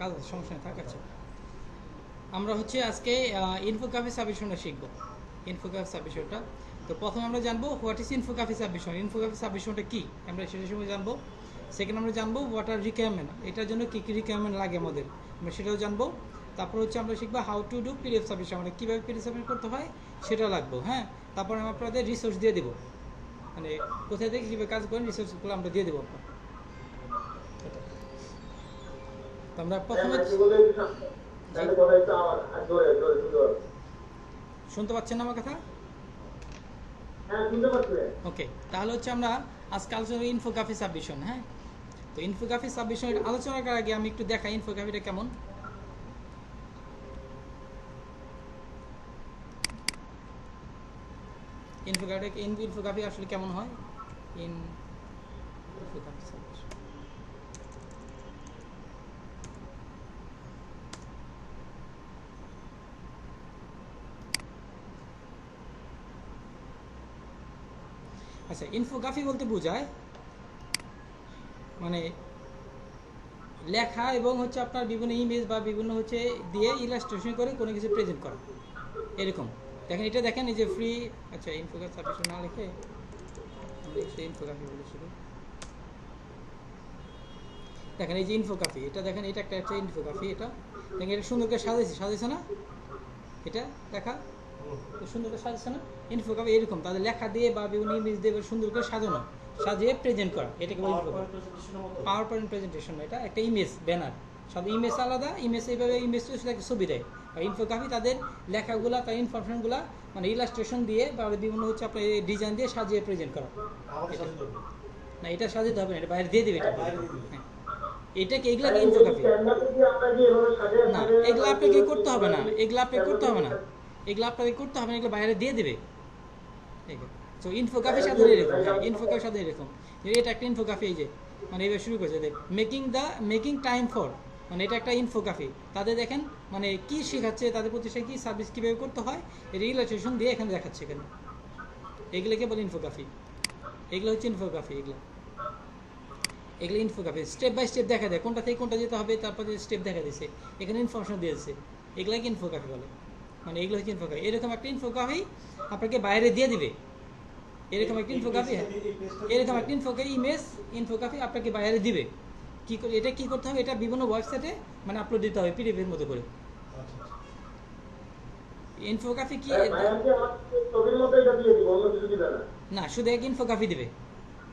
কাজ আছে, সমস্যা নেই, থাকাচ্ছে। আমরা হচ্ছে আজকে ইনফোগ্রাফি সাবমিশনটা শিখব। ইনফোগ্রাফি সাবমিশনটা তো প্রথমে আমরা জানবো what is infography submission, infography সাবমিশনটা কী আমরা সেটার সময় জানবো। সেকেন্ড আমরা জানবো হোয়াট আর রিকোয়ারমেন্ট, এটার জন্য কী কী রিকোয়ারমেন্ট লাগে আমাদের, আমরা সেটাও জানবো। তারপর হচ্ছে আমরা শিখবো how to do PDF submission, মানে কীভাবে পিডিএফ সাবমিট করতে হয় সেটা লাগবো। হ্যাঁ, তারপর আমরা আপনাদের রিসোর্স দিয়ে দেবো, মানে কোথায় থেকে কীভাবে কাজ করেন রিসোর্সগুলো আমরা দিয়ে দেবো আপনার। তো আমরা প্রথমে শুনতে পাচ্ছেন না আমার কথা? ওকে, তাহলে হচ্ছে আমরা আজকে আলোচনা করি ইনফোগ্রাফি সাবমিশন। হ্যাঁ, তো ইনফোগ্রাফি সাবমিশন আলোচনা করার আগে আমি একটু দেখাই ইনফোগ্রাফিটা কেমন। ইনফোগ্রাফি আসলে কেমন হয়। ইনফোগ্রাফি সাবমিশন আচ্ছা, ইনফোগ্রাফি বলতে বোঝায় মানে লেখা এবং হচ্ছে আপনার বিভিন্ন ইমেজ বা বিভিন্ন হচ্ছে দিয়ে ইলাস্ট্রেশন করে কোনো কিছু প্রেজেন্ট করা, এরকম। দেখেন এটা দেখেন, এই যে ফ্রি, আচ্ছা ইনফোগ্রাফি সাবমিশন না লিখে আমরা ইনফোগ্রাফি বলে শুরু। দেখেন এই যে ইনফোগ্রাফি, এটা দেখেন, এটা একটা ইনফোগ্রাফি, এটা দেখেন এটা সুন্দর করে সাজাইছে না, এটা দেখা সুন্দর করে সাজাচ্ছে না। ইনফোগ্রাফি এরকম তাদের লেখা দিয়ে বা বিভিন্ন ইমেজ দিয়ে সুন্দর করে সাজানো, সাজিয়ে প্রেজেন্ট করা, এটাকে পাওয়ার পয়েন্ট প্রেজেন্টেশন। এটা একটা ইমেজ ব্যানার, সব ইমেজ আলাদা, ইমেজ এইভাবে ইমেজ সেটা একটা ছবি দেয়। আর ইনফোগ্রাফি তাদের লেখাগুলা, তার ইনফরমেশনগুলা মানে ইলাস্ট্রেশন দিয়ে বা বিভিন্ন হচ্ছে আপনার ডিজাইন দিয়ে সাজিয়ে প্রেজেন্ট করা। না, এটা সাজাতে হবে না, এটা বাইরে দিয়ে দেবে। এটা হ্যাঁ, এটাকে এগুলাকে ইনফোগ্রাফি না, এগুলো আপনাকে করতে হবে না, এগুলো আপনাকে করতে হবে না, এগুলো আপনাকে করতে হবে না, এগুলো বাইরে দিয়ে দেবে। তো ইনফোগ্রাফির সাথে এরকম, হ্যাঁ ইনফোগ্রাফির সাথে এরকম, এটা একটা ইনফোগ্রাফি। এই যে মানে এবার শুরু করেছে দেখ মেকিং টাইম ফর, মানে এটা একটা ইনফোগ্রাফি। তাদের দেখেন মানে কি শেখাচ্ছে, তাদের প্রতিষ্ঠানে কি সার্ভিস কীভাবে করতে হয়, এর ইলাস্ট্রেশন দিয়ে এখানে দেখাচ্ছে। এখানে এগুলোকে বলে ইনফোগ্রাফি, এগুলো হচ্ছে ইনফোগ্রাফি। এগুলো ইনফোগ্রাফি স্টেপ বাই স্টেপ দেখা দেয়, কোনটা থেকে কোনটা যেতে হবে, তারপরে স্টেপ দেখা দিয়েছে, এখানে ইনফরমেশন দিয়েছে, এগুলাকে ইনফোগ্রাফি বলে। মানে এগুলো হচ্ছে ইনফোগ্রাফি। এরকম একটা ইনফোগ্রাফি আপনাকে বাইরে দিয়ে দিবে, এরকম একটা ইনফোগ্রাফি, এরকম একটা ইনফোগ্রাফি আপনাকে বাইরে দিবে। কি করে এটা কি করতে হবে, এটা বিভিন্ন ওয়েবসাইটে মানে আপলোড দিতে হবে পিডিএফ এর মতো করে। ইনফোগ্রাফি কি না, শুধু এক ইনফোগ্রাফি দিবে,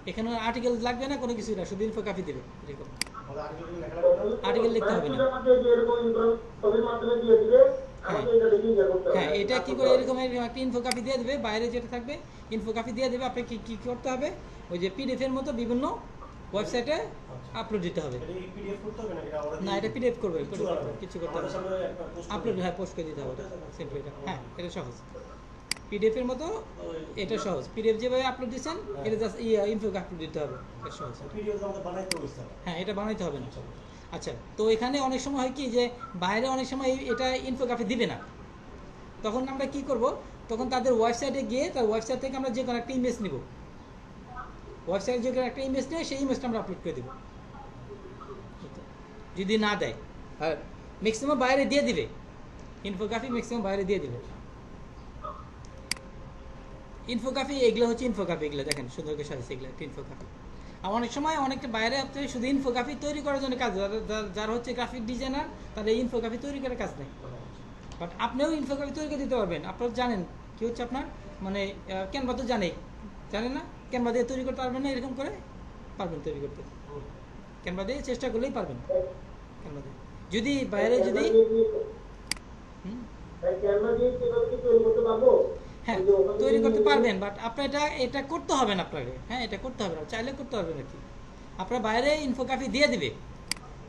এখানে আর্টিকেল লাগবে না, কোনো কিছু না, শুধু ইনফোগ্রাফি দিবে। এরকম আর্টিকেল লিখতে হবে না। হ্যাঁ, এটা কি করে এরকম একটা ইনফোগ্রাফি দিয়ে দেবে, বাইরে যেটা থাকবে ইনফোগ্রাফি দিয়ে দেবে। আপনাকে কি করতে হবে, ওই যে পিডিএফ এর মতো বিভিন্ন ওয়েবসাইটে আপলোড দিতে হবে। না, এটা পিডিএফ করবে, কিছু করতে হবে, আপলোড, হ্যাঁ পোস্ট করে দিতে হবে, সিম্পল এটা। হ্যাঁ, এটা সহজ, পিডিএফ এর মতো, এটা সহজ। পিডিএফ যেভাবে আপলোড দিচ্ছেন এটা জাস্ট ইনফোগ্রাফি আপলোড দিতে হবে, এটা সহজ। হ্যাঁ, এটা বানাইতে হবে না। আচ্ছা, তো এখানে অনেক সময় হয় কি যে বাইরে অনেক সময় এটা ইনফোগ্রাফি দিবে না, তখন আমরা কি করব, তখন তাদের ওয়েবসাইটে গিয়ে তার ওয়েবসাইট থেকে আমরা যে কোনো একটা ইমেজ নিব, ওয়েবসাইটে যে কোনো একটা ইমেজ নিয়ে সেই ইমেজটা আমরা আপলোড করে দেবো। যদি না দেয়, আর ম্যাক্সিমাম বাইরে দিয়ে দিবে, ইনফোগ্রাফি ম্যাক্সিমাম বাইরে দিয়ে দিবে। ইনফোগ্রাফি এগুলো হচ্ছে ইনফোগ্রাফি, এগুলো দেখেন সুন্দর করে সাজিয়েছে, এগুলো একটা ইনফোগ্রাফি। আর অনেক সময় অনেকটা বাইরে আপনি শুধু ইনফোগ্রাফি তৈরি করার জন্য কাজ, যারা হচ্ছে গ্রাফিক ডিজাইনার তাদের ইনফোগ্রাফি তৈরি করার কাজ নেই। বাট আপনিও ইনফোগ্রাফি তৈরি করে দিতে পারবেন। আপনারা জানেন কি হচ্ছে আপনার মানে ক্যানভা তো জানেন না, ক্যানভা দিয়ে তৈরি করতে পারবেন না, এরকম করে পারবেন তৈরি করতে, ক্যানভা দিয়ে চেষ্টা করলেই পারবেন। ক্যানভা দিয়ে যদি বাইরে যদি হ্যাঁ তৈরি করতে পারবেন, বাট আপনার এটা করতে হবে না আপনাকে। হ্যাঁ, এটা করতে হবে না, চাইলে করতে পারবেন আর কি। আপনার বাইরে ইনফোগ্রাফি দিয়ে দিবে,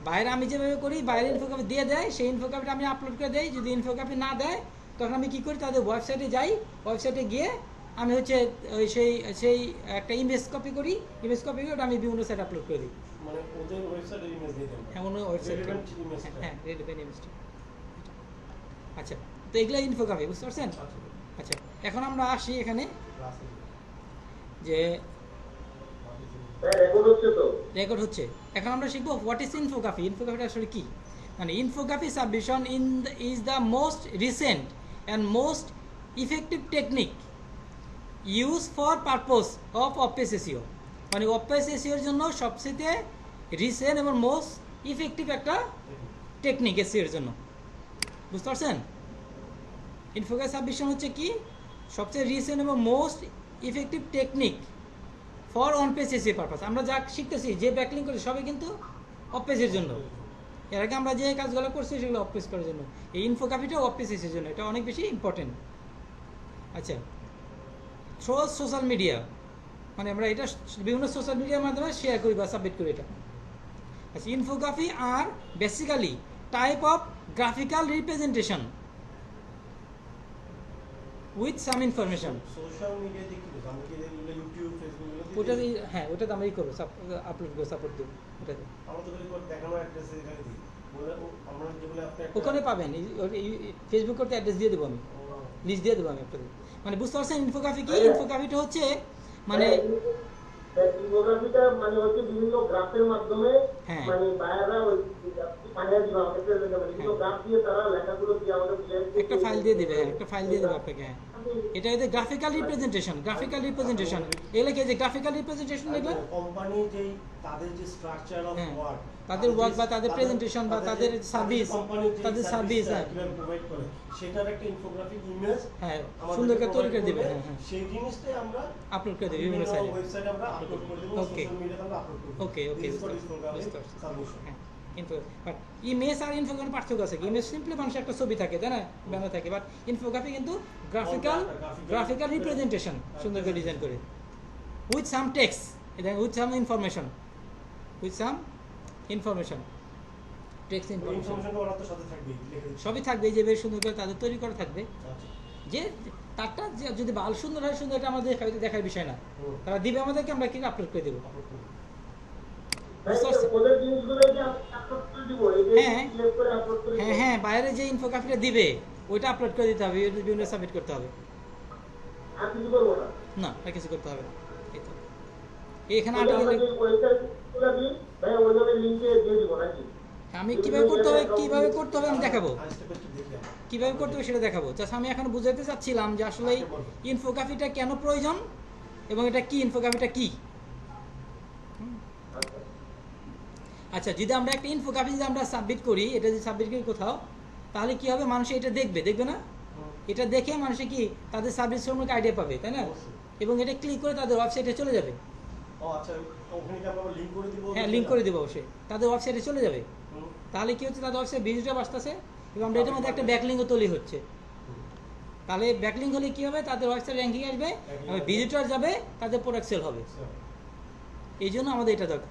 বাইরে আমি যেভাবে করি বাইরে ইনফোগ্রাফি দিয়ে দেয়, সেই ইনফোগ্রাফিটা আমি আপলোড করে দেই। যদি ইনফোগ্রাফি না দেয় তখন আমি কী করি, তাদের ওয়েবসাইটে যাই, ওয়েবসাইটে গিয়ে আমি হচ্ছে ওই সেই একটা ইমেজ কপি করি, ওটা আমি বিভিন্ন সাইটে আপলোড করে দিই। মানে ওদের ওয়েবসাইটে ইমেজ দিতে হবে, হ্যাঁ ওদের ওয়েবসাইটে, হ্যাঁ রেলেভেন্ট ইমেজটা। আচ্ছা, তো এগুলো ইনফোগ্রাফি, বুঝতে পারছেন? আচ্ছা, এখন আমরা আসি এখানে যে রেকর্ড হচ্ছে। এখন আমরা শিখবো হোয়াট ইজ ইনফোগ্রাফি, ইনফোগ্রাফিটা আসলে কি। মানে infography submission is the most recent and most effective technique use for purpose of অপেস এসিও, মানে অপেস এসিওর জন্য সবচেয়ে রিসেন্ট এবং মোস্ট ইফেক্টিভ একটা টেকনিক এসিওর জন্য। বুঝতে পারছেন? ইনফোগ্রাফি সাবমিশন হচ্ছে কি সবচেয়ে রিসেন্ট এবং most effective technique for on page SEO purpose. আমরা যা শিখতেছি, যে ব্যাকলিং করি সবই কিন্তু অফ পেজের জন্য। এর আগে আমরা যে কাজগুলো করছি সেগুলো অফ পেজ করার জন্য। এই ইনফোগ্রাফিটাও অফ পেজ এসিওর জন্য, এটা অনেক বেশি ইম্পর্টেন্ট। আচ্ছা, থ্রু সোশ্যাল মিডিয়া, মানে আমরা এটা বিভিন্ন সোশ্যাল মিডিয়ার মাধ্যমে শেয়ার করি বা সাবমিট করি এটা। আচ্ছা, ইনফোগ্রাফি আর basically type of graphical representation with some information. Social মিডিয়াতে কি করব? আমি কি এগুলো ইউটিউব, ফেসবুক এগুলো ওটাতে, হ্যাঁ ওটাতে আমরা করবো, আপলোড করবো, সাপোর্ট দেবো ওটাতে। আমরা তো করে দেখানো অ্যাড্রেস এখানে দিই। আমরা যেগুলো আপনি ওখানে পাবেন, ফেসবুক করতে অ্যাড্রেস দিয়ে দেবো আমি, লিস্ট দিয়ে দেবো আমি আপনাদের। মানে বুঝতে পারছেন ইনফোগ্রাফি কি? ইনফোগ্রাফিটা হচ্ছে মানে ইনফোগ্রাফিটা মানে হচ্ছে বিভিন্ন গ্রাফের মাধ্যমে, হ্যাঁ। মানে বায়াররা ওই ফাইনাল দিবে আমাদের প্রেজেন্টে, মানে বিভিন্ন গ্রাফ দিয়ে তারা লেখাগুলো দিয়ে আমাদের একটা ফাইল দিয়ে দেবে, একটা ফাইল দিয়ে দেবে আপনাকে। হ্যাঁ, এটা হচ্ছে গ্রাফিক্যাল রিপ্রেজেন্টেশন। গ্রাফিক্যাল রিপ্রেজেন্টেশন এগুলো কি, যে গ্রাফিক্যাল রিপ্রেজেন্টেশন এগুলো কোম্পানি যে তাদের যে স্ট্রাকচার অফ ওয়ার্ক, তাদের ওয়ার্ক বা তাদের প্রেজেন্টেশন বা তাদের সার্ভিস, তাদের সার্ভিস, হ্যাঁ কিভাবে প্রোভাইড করে সেটার একটা ইনফোগ্রাফিক ইমেজ হ্যাঁ সুন্দর করে তৈরি করে দেবে। হ্যাঁ হ্যাঁ, সেই জিনিসটাই আমরা আপলোড করে দেবে বিভিন্ন সাইটে। ওয়েবসাইটে আমরা আপলোড করে দেব, ওকে সোশ্যাল মিডিয়াতে আমরা আপলোড করব। Okay okay, submission. হ্যাঁ ইনফো, বাট ইমেজ আর ইনফোগ্রাফি পার্থক্য আছে। ইমেজ সিম্পলি মানুষের একটা ছবি থাকে, তাই না, ব্যানার থাকে, বাট ইনফোগ্রাফি কিন্তু গ্রাফিক্যাল রিপ্রেজেন্টেশন সুন্দর করে ডিজাইন করে with some text, with some information, with some information, text information ইনফরমেশনটা ওরা তো সাথে থাকবে, লিখে দিচ্ছি। সবই থাকবে, যে বেশ সুন্দর করে তাদের তৈরি করা থাকবে। আচ্ছা। যে তারটা যদি ভালো সুন্দর হয়, সুন্দর, এটা আমাদের দেখার বিষয় না, তারা দিবে আমাদেরকে, আমরা কি আপলোড করে দেবো। ওদের জিনিসগুলো যে আপলোড করে দিব, এই যে হ্যাঁ। সিলেক্ট করে আপলোড করে হ্যাঁ হ্যাঁ, বাইরে যে ইনফোগ্রাফিটা দিবে ওইটা আপলোড করে দিতে হবে, বিভিন্ন সাবমিট করতে হবে। আর কিছু করবো না। না, আর কিছু করতে হবে না। এই তো এখানে আমরা আর্টিকেল যে ওয়েবসাইটগুলো দিই ভাই, ওইভাবে লিংকে দিয়ে দিব নাকি? আমি কিভাবে করতে হবে, কিভাবে করতে হবে আমি দেখাবো, আজকে একটু দেখলাম। কিভাবে করতে হবে সেটা দেখাবো। জাস্ট আমি এখন বুঝাতে চাচ্ছিলাম যে আসলে ইনফোগ্রাফিটা কেন প্রয়োজন এবং এটা কি, ইনফোগ্রাফিটা কি। আচ্ছা, যদি আমরা একটা ইনফোগ্রাফি যদি আমরা সাবমিট করি, এটা যদি সাবমিট করি কোথাও, তাহলে কি হবে, মানুষ এটা দেখবে, দেখবে না? এটা দেখে মানুষে কি তাদের সার্ভিস সম্পর্কে আইডিয়া পাবে, তাই না? এবং এটা ক্লিক করে তাদের ওয়েবসাইটে চলে যাবে। ও আচ্ছা, ওখানে কি আমরা লিংক করে দিব? হ্যাঁ, লিঙ্ক করে দেবো অবশ্যই, তাদের ওয়েবসাইটে চলে যাবে। তাহলে কি হচ্ছে, তাদের ওয়েবসাইট ভিজিটর আসতেছে এবং আমরা এটার মধ্যে একটা ব্যাকলিঙ্কও তৈরি হচ্ছে। তাহলে ব্যাকলিঙ্ক হলে কি হবে, তাদের ওয়েবসাইট র্যাঙ্কিং আসবে, ভিজিটর যাবে, তাদের প্রোডাক্ট সেল হবে। এই জন্য আমাদের এটা দরকার,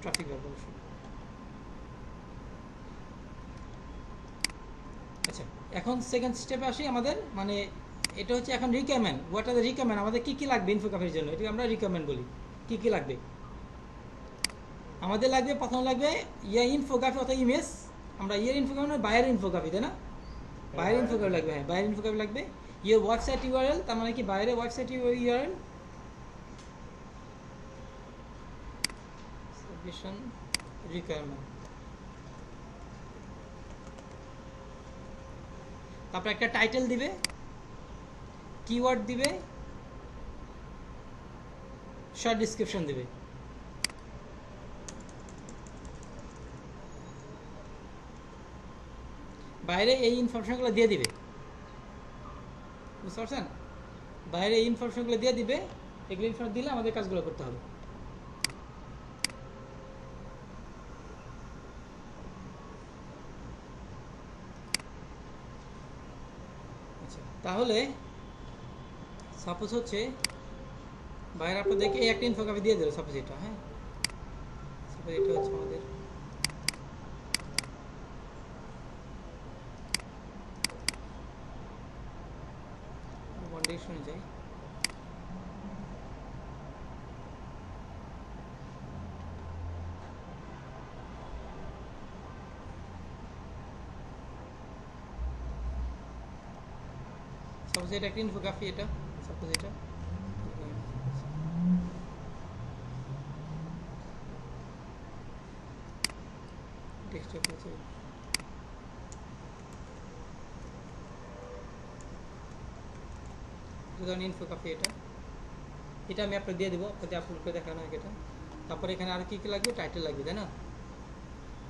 ট্রাফিক ব্যাপার অবশ্যই। আচ্ছা, এখন সেকেন্ড স্টেপে আসি আমাদের, মানে এটা হচ্ছে এখন requirement. What are the requirement, আমাদের কী কী লাগবে ইনফোগ্রাফির জন্য, এটাকে আমরা রিকোয়ারমেন্ট বলি। কী কী লাগবে আমাদের? লাগবে, প্রথম লাগবে ইনফোগ্রাফি অর্থাৎ ইমেজ। আমরা ইনফোগ্রাফি মানে বাইরের ইনফোগ্রাফি, তাই না? বাইরের ইনফোগ্রাফি লাগবে, হ্যাঁ বাইরের ইনফোগ্রাফি লাগবে। ওয়েবসাইট ইউআরএল, তার মানে কি বাইরের ওয়েবসাইট ইউআরএল। সাবমিশন রিকোয়ারমেন্ট, তারপর একটা টাইটেল দিবে, কিওয়ার্ড দিবে, শর্ট ডেসক্রিপশন দিবে। বাইরে এই ইনফরমেশনগুলো দিয়ে দিবে, বুঝতে পারছেন? বাইরে এই ইনফরমেশনগুলো দিয়ে দিবে, এগুলো ইনফরমেশন দিলে আমাদের কাজগুলো করতে হবে। আচ্ছা, তাহলে সাপোজ হচ্ছে বাইরে আপনাদেরকে এই একটা ইনফোগ্রাফি দিয়ে দিল, সাপোজ এটা, হ্যাঁ সাপোজ এটা হচ্ছে আমাদের শুনে যাই। সাপোজ এটা একটা ইনফোগ্রাফি, এটা সাপোজ এটা ডেস্কটপ আছে ধরুন ইনফো কাফি এটা আমি আপনাকে দিয়ে দেবো, আপনাদের আপলোড করে দেখানো হয় এটা। তারপরে এখানে আর কি কি লাগবে, টাইটেল লাগবে তাই না,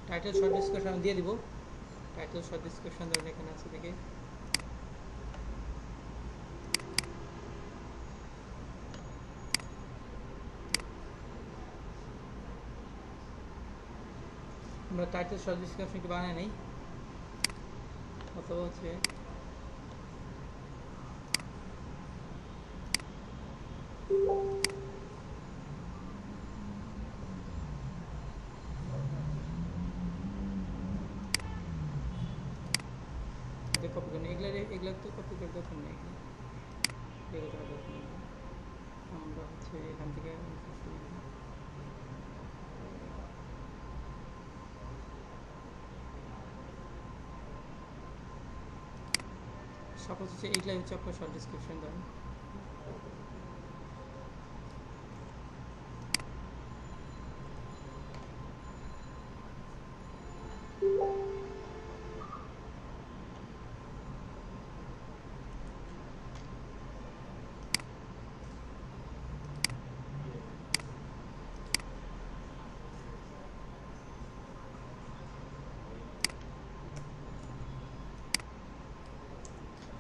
টাইটেল শর্ট ডিসক্রিপশন আমি দিয়ে দিব। টাইটেল শর্ট ডিসক্রিপশন ধরুন এখানে আছে দেখে আমরা টাইটেল শর্ট ডিসক্রিপশন কি বানাই নেই অথবা হচ্ছে কপি করেন, এগুলো তো কপি করে দরকার নেই, এগুলো দরকার নেই। আমরা হচ্ছে এখান থেকে সাপোজ হচ্ছে এইগুলাই হচ্ছে আপনার শর্ট ডিসক্রিপশন ধরেন।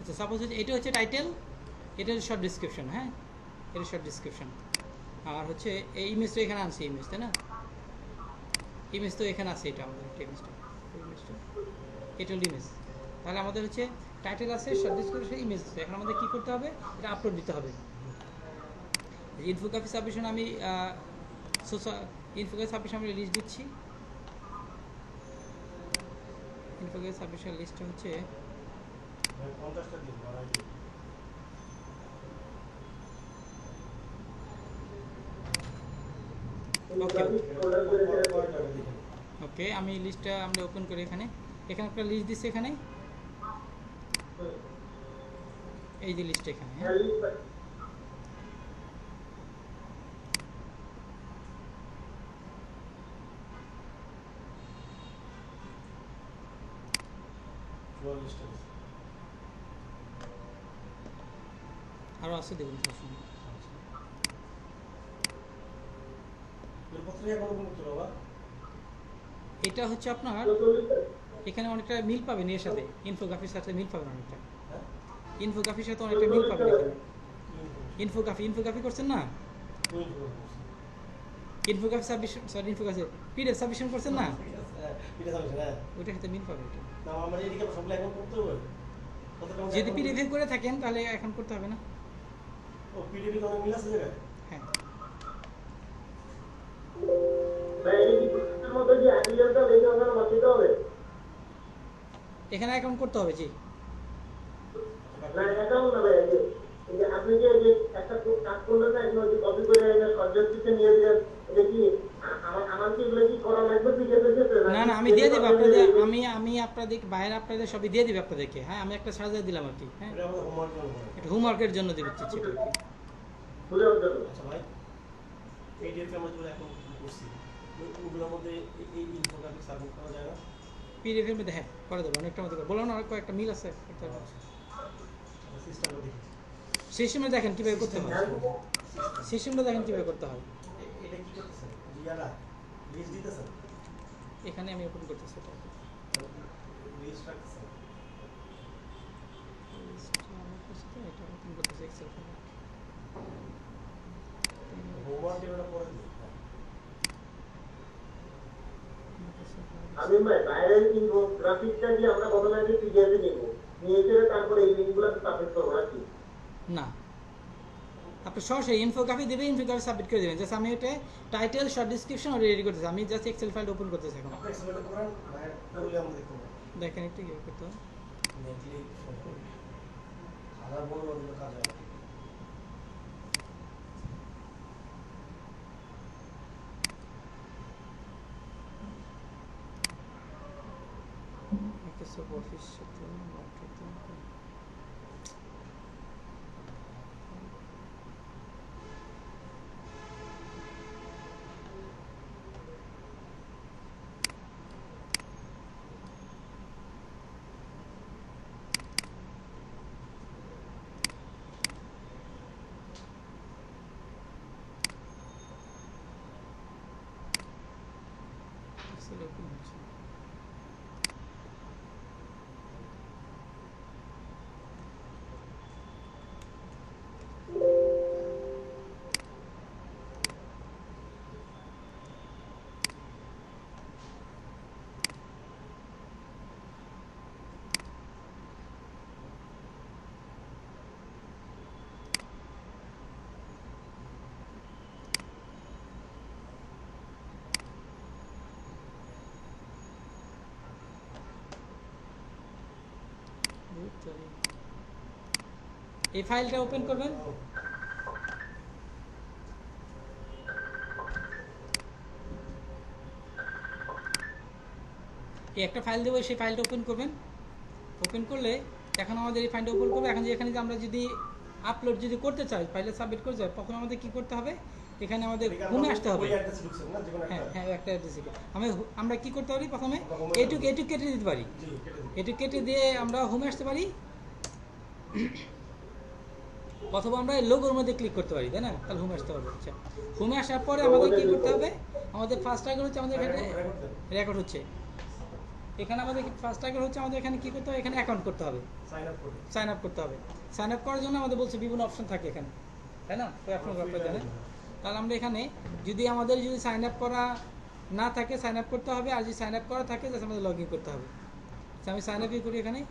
আচ্ছা সাপোজ হচ্ছে এটা হচ্ছে টাইটেল, এটা হচ্ছে শর্ট ডিসক্রিপশন, হ্যাঁ এটা শর্ট ডিসক্রিপশন। আর হচ্ছে এই ইমেজ তো এখানে আনছি, ইমেজ তাই না, ইমেজ তো এখানে আছে, এটা আমাদের ইমেজটা এটা হল ইমেজ। তাহলে আমাদের হচ্ছে টাইটেল আছে, শর্ট ডিসক্রিপশন, ইমেজ আছে। এখন আমাদের কী করতে হবে, এটা আপলোড দিতে হবে। ইনফোগ্রাফি সাবমিশন আমি ইনফোগ্রাফি সাবমিশন আমি লিস্ট দিচ্ছি। ইনফোগ্রাফি সাবমিশন লিস্টটা হচ্ছে 50টা দিন বাড়াই দিন। ওকে আমি লিস্টটা আমরা ওপেন করি। এখানে একটা লিস্ট দিচ্ছি, এখানে এই যে লিস্ট এখানে, হ্যাঁ আরও আছে দেখুন সবসময়। এটা হচ্ছে আপনার এখানে অনেকটা মিল পাবেন, এর সাথে ইনফোগ্রাফির সাথে মিল পাবেন অনেকটা, ইনফোগ্রাফির সাথে অনেকটা মিল পাবেন এখানে। ইনফোগ্রাফি করছেন না, infography submission, sorry infography PDF submission করছেন না, ওইটার সাথে মিল পাবে এটা। যদি পিডিএফ করে থাকেন তাহলে এখন করতে হবে না। হ্যাঁ এখানে অ্যাকাউন্ট করতে হবে, জি আপনি যে একটা কাজ করলেন না, এগুলো কপি করে সরকারকে নিয়ে দিলেন, এটা কি আমার কি এগুলো কি করা লাগবে? না না আমি দিয়ে দেবো আপনাদের, আমি আপনাদের বাইরে আপনাদের সবই দিয়ে দেবে আপনাদেরকে। হ্যাঁ আমি একটা সাজা দিলাম আর কি, হ্যাঁ এটা হোমওয়ার্কের জন্য দেবে সেটা আর কি। আচ্ছা ভাই পিডিএফ আমরা যেগুলো এখন করছি ওগুলোর মধ্যে এই ইনফোগ্রাফিক সাবমিট করা যায় না? পিডিএফ এর মধ্যে হ্যাঁ করে দেবো, অনেকটা মধ্যে বললাম না, কয়েকটা মিল আছে। সিস্টেমটা দেখি, সিস্টেমে দেখেন কীভাবে করতে হয়, সিস্টেমটা দেখেন কীভাবে করতে হয়। এটা কি করতেছেন জিয়ারা লিস্ট দিতেছেন? এখানে আমি ওপেন করতেছি এটা, লিস্ট রাখতেছেন? এটা ওপেন করতেছি এক্সেল ফাইল। হোমওয়ার্ক এর পরে দিই। আমি বাইরের ইনফোগ্রাফিকটা কি আমরা প্রথমে আগে পিডিএফে নিব, নিয়ে এসে তারপরে এই লিঙ্কগুলো সাবমিট করব নাকি? না আপনি সরাসরি ইনফোগ্রাফি দেবে, ইনফোগ্রাফি সাবমিট করে দেবেন। জাস্ট আমি এটা টাইটেল শর্ট ডিসক্রিপশন রেডি করতেছি, আমি জাস্ট এক্সেল ফাইল ওপেন করতেছি এখন। আপনি এক্সেলটা করেন বাইরে করলে আমরা দেখব। দেখেন একটু কীভাবে করতে হয়। নেটলি সব আলাদা বড় বড় কাজ হয়। মাইক্রোসফট অফিস সাথে এরকম হচ্ছে। এই ফাইলটা ওপেন করবেন। এই একটা ফাইল দেবো, সেই ফাইলটা ওপেন করবেন। ওপেন করলে এখন আমাদের এই ফাইলটা ওপেন করবে। এখন যে এখানে যে আমরা যদি আপলোড যদি করতে চাই, ফাইলে সাবমিট করতে চাই, তখন আমাদের কি করতে হবে, এখানে আমাদের হোমে আসতে হবে। হ্যাঁ হ্যাঁ, একটা অ্যাড্রেসে আমরা কি করতে পারি, প্রথমে এটুক কেটে দিতে পারি। এটুক কেটে দিয়ে আমরা হোমে আসতে পারি, অথবা আমরা লোগোর মধ্যে ক্লিক করতে পারি, তাই না? তাহলে হোমে আসতে পারবো। আচ্ছা, হোমে আসার পরে আমাদের কি করতে হবে, আমাদের ফার্স্ট টার্গেট হচ্ছে আমাদের এখানে রেকর্ড হচ্ছে। এখানে আমাদের ফার্স্ট টার্গেট হচ্ছে আমাদের এখানে কি করতে হবে, এখানে অ্যাকাউন্ট করতে হবে, সাইন আপ করতে হবে। সাইন আপ করার জন্য আমাদের বলছে বিভিন্ন অপশন থাকে এখানে, তাই না? তো আপনারা জানেন। তাহলে আমরা এখানে যদি আমাদের যদি সাইন আপ করা না থাকে, সাইন আপ করতে হবে। আর যদি সাইন আপ করা থাকে, তাহলে আমাদের লগ ইন করতে হবে। আমি সাইন আপই করি এখানে।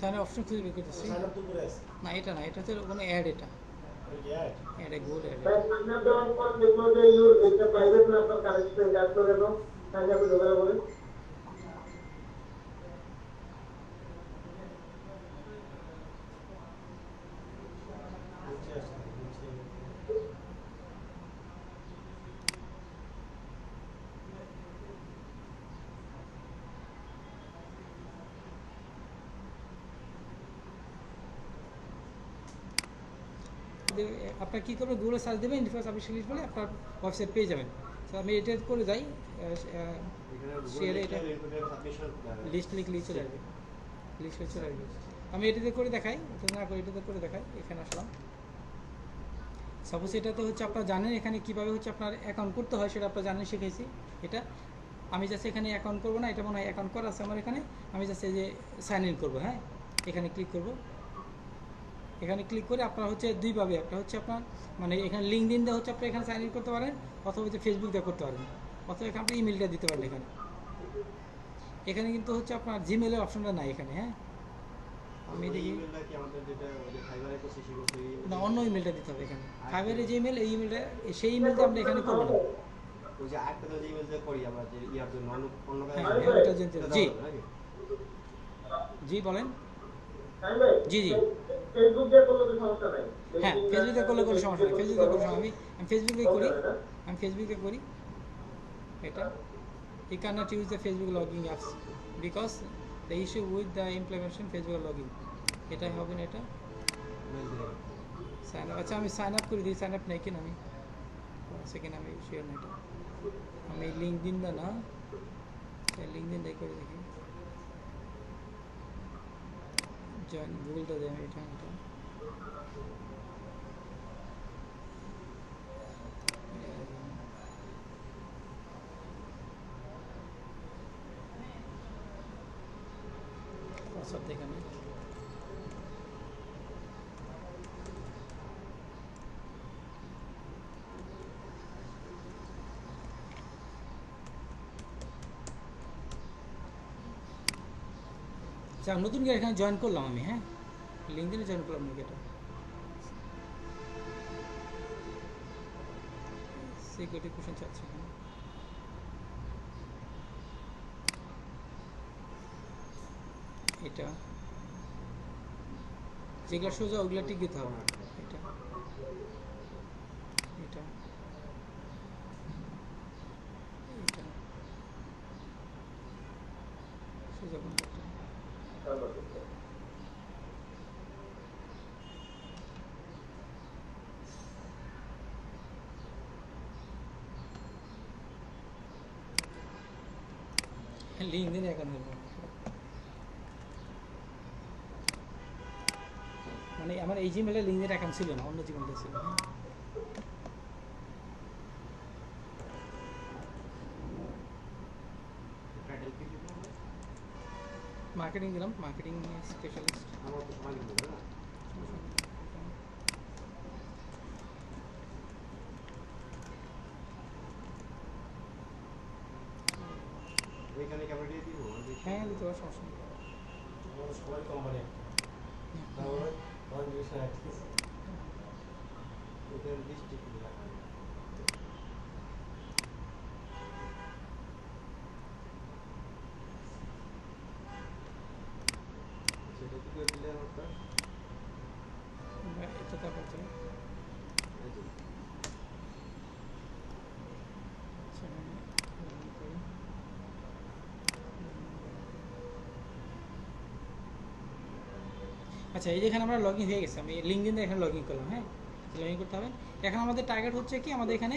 সাইন অপশন খুঁজে বের করতেছি। না, এটা না, এটা হচ্ছে কোনো অ্যাড, এটা গুগল অ্যাড। ভাই সামনে দেওয়ার পর দেখলো যে এটা প্রাইভেট না, আপনার কানেকশন কাজ করে না, তাহলে আপনি ঢোকা বলেন। আপনার কী করবেন, গুগলে সার্চ দেবেন ইন্টারফেস সাবমিশন লিস্ট বলে, আপনার ওয়েবসাইট পেয়ে যাবেন। তো আমি এটা করে যাই, শেয়ারে এটা লিস্ট লিখলে চলে আসবে, লিস্ট হয়ে চলে আসবে। আমি এটাতে করে দেখাই, না করে এটাতে করে দেখাই। এখানে আসলাম। সাপোজ এটাতে হচ্ছে আপনারা জানেন এখানে কীভাবে হচ্ছে আপনার অ্যাকাউন্ট করতে হয়, সেটা আপনারা জানেন, শিখেছি। এটা আমি জাস্ট এখানে অ্যাকাউন্ট করবো না, এটা মনে হয় অ্যাকাউন্ট করা আছে আমার এখানে। আমি জাস্ট এই যে সাইন ইন করবো। হ্যাঁ, এখানে ক্লিক করব। এখানে ক্লিক করে আপনার হচ্ছে দুইভাবে, একটা হচ্ছে আপনার মানে এখানে লিঙ্কডিন দিয়ে হচ্ছে আপনি এখানে সাইন ইন করতে পারেন, অথবা হচ্ছে ফেসবুক দিয়ে করতে পারেন, অথবা এখানে আপনি ইমেলটা দিতে পারেন। এখানে এখানে কিন্তু হচ্ছে আপনার জিমেলের অপশনটা নাই এখানে। হ্যাঁ, আমি দেখি না, অন্য ইমেলটা দিতে হবে এখানে। ফাইবারের যে ইমেল, এই ইমেলটা, সেই ইমেলটা আমরা এখানে করবো না। জি জি, বলেন। জি জি, ফেসবুক দিয়ে করলে তো সমস্যা নাই। হ্যাঁ, ফেসবুকে করলে কোনো সমস্যা নেই। ফেসবুকে কোনো সমস্যা, আমি ফেসবুকে করি, আমি ফেসবুকে করি। এটা you cannot use the Facebook logging apps because the issue with the implementation Facebook logging, এটা হবে না। এটা সাইন আপ, আচ্ছা আমি সাইন আপ করে দিই। সাইন আপ নেই কিনা আমি সেকেন্ড, আমি শিওর না। এটা আমি লিঙ্কডিন না, লিঙ্কডিন দিয়ে করে দেখি। জয়েন গুগলটা দেয়, আমি এটা পাসওয়ার্ড এখানে। আচ্ছা, নতুন করে এখানে জয়েন করলাম আমি। হ্যাঁ, লিঙ্কডিনে জয়েন করলাম নাকি, এটা সিকিউরিটি কোশ্চেন চাচ্ছে এখানে। এটা যেগুলো সোজা ওগুলো টিক দিতে হবে। এটা এটা এটা সোজা বন্ধ করতে হবে। লিঙ্কডিন অ্যাকাউন্ট হলো মানে আমার এই জিমেলে লিঙ্কডিন অ্যাকাউন্ট ছিল না, অন্য জিমেলে ছিল। মার্কেটিং দিলাম, মার্কেটিং স্পেশালিস্ট। এখানে ক্যামেরা দিয়ে দিব হ্যাঁ দিতে পারো, সমস্যা নেই। আমাদের সবাই কোম্পানি তাহলে অনেক জিনিস না ঠিক আছে এখানে ডিস্ট্রিক্ট লেখা আছে। সেটা কি করে দিলে আমারটা এটা তারপর তো এই যে আচ্ছা, এই যেখানে আমরা লগ ইন হয়ে গেছে, আমি লিঙ্কডিন এখানে লগ ইন করলাম। হ্যাঁ, লগ ইন করতে হবে। এখন আমাদের টার্গেট হচ্ছে কি, আমাদের এখানে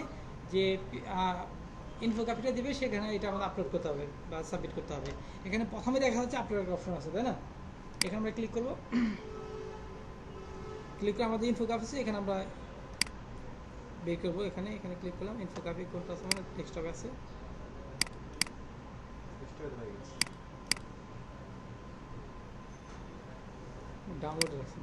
যে ইনফোগ্রাফিটা দিবে সেখানে এটা আমাদের আপলোড করতে হবে বা সাবমিট করতে হবে। এখানে প্রথমে দেখা যাচ্ছে আপলোড অপশন আছে, তাই না? এখানে আমরা ক্লিক করব, ক্লিক করে আমাদের ইনফোগ্রাফি আছে, এখানে আমরা বের করবো। এখানে ক্লিক করলাম, ইনফোগ্রাফি কোডটা আছে মানে ডেস্কটপে আছে। ডিস্ট্রিক্ট হয়ে গেছে। ডাউনলোড আছে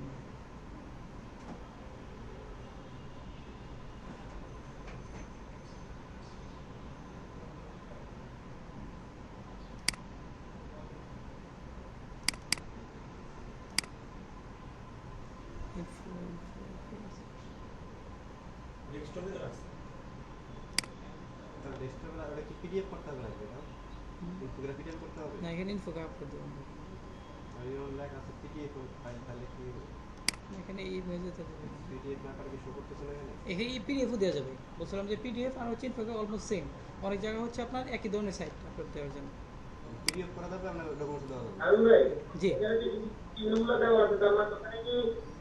ডেস্কটপে রাখছে তাহলে ডেস্কটপে না ওটা কি পিডিএফ করতে হবে নাকি এটা ইনফোগ্রাফি টাইপ করতে হবে না, এখানে ইনফোগ্রাফি করে দেবো। আর এর লেখা আছে পিডিএফ ফাইল তাহলে কি এখানে এই ইমেজে তো দেবে, পিডিএফ আকারে কি শো করতেছে না এখানে এখানে এই পিডিএফও দেওয়া যাবে। বলছিলাম যে পিডিএফ আর হচ্ছে ইনফোগ্রাফি অলমোস্ট সেম। অনেক জায়গা হচ্ছে আপনার একই ধরনের সাইট আপলোড দেওয়ার জন্য। পিডিএফ করা যাবে আমরা ডকুমেন্ট দেওয়া যাবে আরুন ভাই, জি। এখানে যে চিহ্নগুলো দেওয়া আছে তার মানে ওখানে কি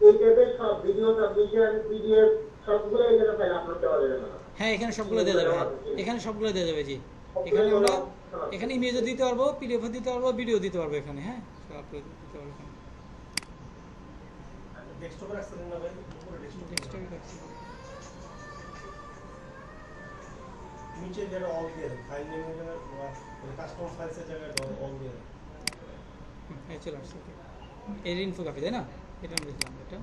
এই টাইপের সব ভিডিও সাবমিশন পিডিএফ সবগুলো এখানে ফাইল আপলোড দেওয়া যাবে না? হ্যাঁ, এখানে সবগুলো দেওয়া যাবে। হ্যাঁ, এখানে সবগুলো দেওয়া যাবে। জি, এখানে আমরা এখানে ইমেজও দিতে পারবো, পিডিএফও দিতে পারবো, ভিডিও দিতে পারবো এখানে। হ্যাঁ, সব আপলোড দিতে পারবো এখানে। ডেস্কটপে রাখছেন না ভাই উপরে ডেস্কটপে ডেস্কটপে রাখছি। নিচে যেটা অল দিয়ে ফাইল নেমের জায়গায় কাস্টম ফাইলসের জায়গায় অল দিয়ে এই চলে আসছে। এর ইনফোগ্রাফি, তাই না? এটা আমরা দেখলাম। এটা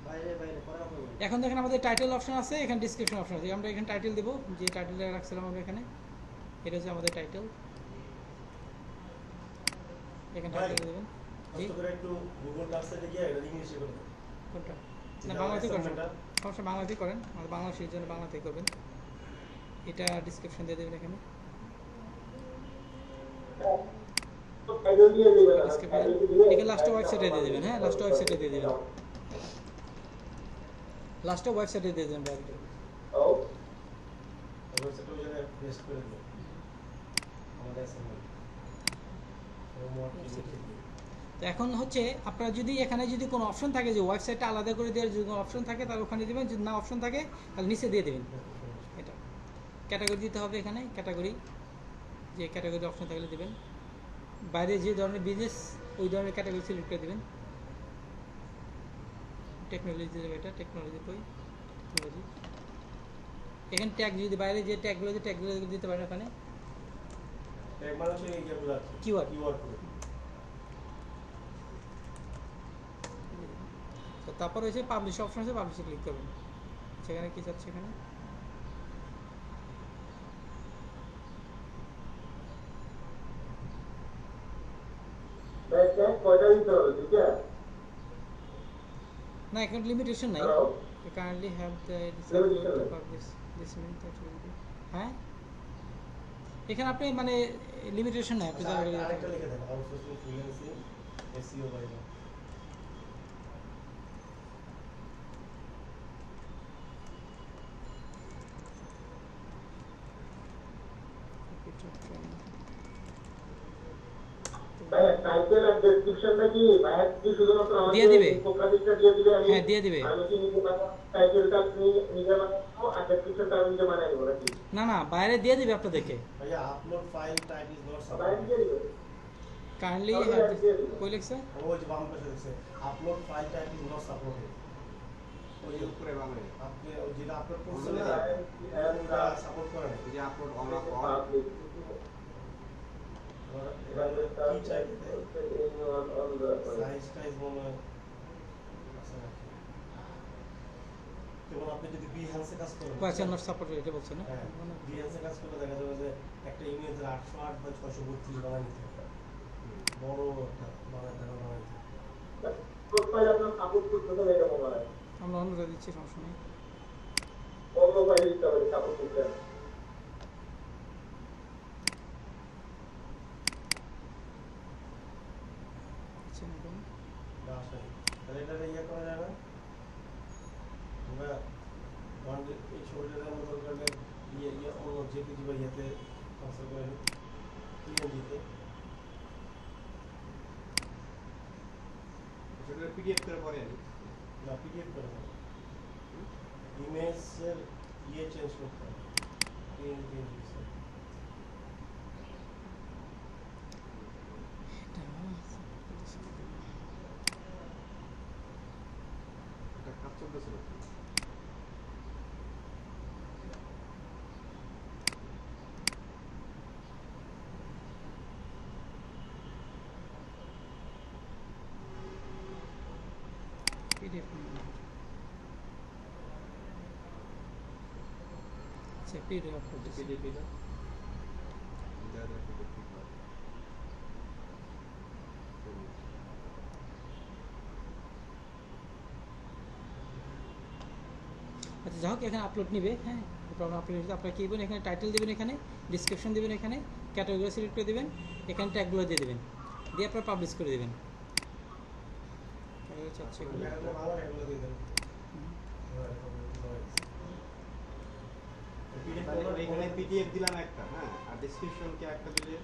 বাইরে বাইরে করা হবে এখন দেখেন আমাদের টাইটেল অপশন আছে, এখানে ডিসক্রিপশন অপশন আছে। আমরা এখানে টাইটেল দেবো, যে টাইটেলটা রাখছিলাম আমরা এখানে। এটা হচ্ছে আমাদের টাইটেল। এখানে টাইটেল দেবেন। জি, কষ্ট করে একটু গুগল ট্রান্সলেটে গিয়ে এটা ইংলিশে করে দেন কোনটা? না, বাংলাতেই করেন। সমস্যা, বাংলাতেই করেন। আমাদের বাংলাদেশের জন্য বাংলাতেই করবেন। এটা ডিসক্রিপশন দিয়ে দেবেন এখানে। টাইটেল দিয়ে দিবেন। এখানে লাস্টে ওয়েবসাইটে দিয়ে দেবেন। হ্যাঁ, লাস্টে ওয়েবসাইটে দিয়ে দেবেন। লাস্টে ওয়েবসাইটে দিয়ে দেবেন ডাইরেক্ট। ও তারপর সেটা ওই জায়গায় পেস্ট করে দিন আমাদের অ্যাসাইনমেন্ট তো এখন হচ্ছে আপনারা যদি এখানে যদি কোনো অপশন থাকে যে ওয়েবসাইটটা আলাদা করে দেওয়ার যদি কোনো অপশন থাকে তাহলে ওখানে দেবেন, যদি না অপশন থাকে তাহলে নিচে দিয়ে দেবেন। এটা ক্যাটাগরি দিতে হবে এখানে, ক্যাটাগরি, যে ক্যাটাগরি অপশন থাকলে দেবেন। বাইরে যে ধরনের বিজনেস ওই ধরনের ক্যাটাগরি সিলেক্ট করে দেবেন। টেকনোলজি দেবে, এটা টেকনোলজি বই, টেকনোলজি। এখানে ট্যাগ যদি বাইরে যে ট্যাগগুলো দিতে পারেন ওখানে। ট্যাগ মানে হচ্ছে এই যেগুলো আছে Keyword. কিওয়ার্ড করে তো তারপর হচ্ছে পাবলিশ অপশন আছে, পাবলিশে ক্লিক করবেন। সেখানে কি যাচ্ছে এখানে ভাই ট্যাগ কয়টা দিতে হবে ঠিক আছে? না, এখন লিমিটেশন নাই। Hello You currently have the Limitation to নাই। publish this means that will be হ্যাঁ, এখানে আপনি মানে লিমিটেশন নাই, আপনি আরেকটা লিখে দেন আউটসোর্সিং ফ্রিল্যান্সিং এসইও বাইরে ভাইয়া টাইটেল আর ডেসক্রিপশনটা কি ভাইয়া কি শুধুমাত্র দিয়ে আমাকে দিবে। ইনফোগ্রাফিকটা দিয়ে দিবে আমি হ্যাঁ, দিয়ে দিবে। আমি কি নিজে বানাবো টাইটেলটা আপনি নিজে বানাবো আর ডেসক্রিপশনটা আমি নিজে বানাই নেবো নাকি না না, বাইরে দিয়ে দিবে আপনাদেরকে। ভাইয়া upload file type is not বাইরে দিয়ে সাপোর্টেড। দিবে কাইন্ডলি কই লিখছে? ওই যে বাম পাশে দেখছে upload file type is not supported. ওই যে উপরে বামে আপনি ওই যেটা আপলোড করছেন না ওটা সাপোর্ট করে না। এই যে আপলোড অন অফ অন কি চাইতে সাইজ টাইজ মনে হয় আছে নাকি? যেমন আপনি যদি বিহান্সে কাজ করেন কোয়েশ্চন নট সাপোর্ট এটা বলছে না? হ্যাঁ বিহান্সে কাজ করলে দেখা যাবে যে একটা ইমেজের 808 বা 632 বানাই নিতে হবে। বড় একটা বানাইতে হবে। প্রোফাইল আপনার সাপোর্ট করতে হবে এটা মনে হয় আমরা অন্যটা দিচ্ছি, সমস্যা নেই। অন্য ফাইল দিতে হবে সাপোর্ট করতে আচ্ছা, এখন তাহলে এটা ইয়ে করা যায় না? আমরা এই ছবিটার মতো করলে অন্য জেপিজি বা ইয়েতে ট্রান্সফার করে নিই পিএনজিতে। সেটা পিডিএফ করে পরে আনি। না পিডিএফ করে না, ইমেজের ইয়ে চেঞ্জ করতে হবে পিএনজি এটা কাজ চলতেছে না। পিডিএফ আচ্ছা, পিডিএফ আপলোড দিচ্ছি। পিডিএফ এটা যা যা ঠিক ঠিক হয়। আচ্ছা, যাই হোক, এখানে আপলোড নিবে। হ্যাঁ, প্রবলেম আপলোড নিতে আপনারা কী করবেন, এখানে টাইটেল দেবেন, এখানে ডিসক্রিপশন দেবেন, এখানে ক্যাটাগরি সিলেক্ট করে দেবেন, এখানে ট্যাগগুলো দিয়ে দেবেন, দিয়ে আপনারা পাবলিশ করে দেবেন। চাচ্ছি এগুলো। বাংলা এগুলো দিয়ে দেন। এখানে পিডিএফ দিলাম একটা, হ্যাঁ, আর ডেসক্রিপশন কি একটা দিলে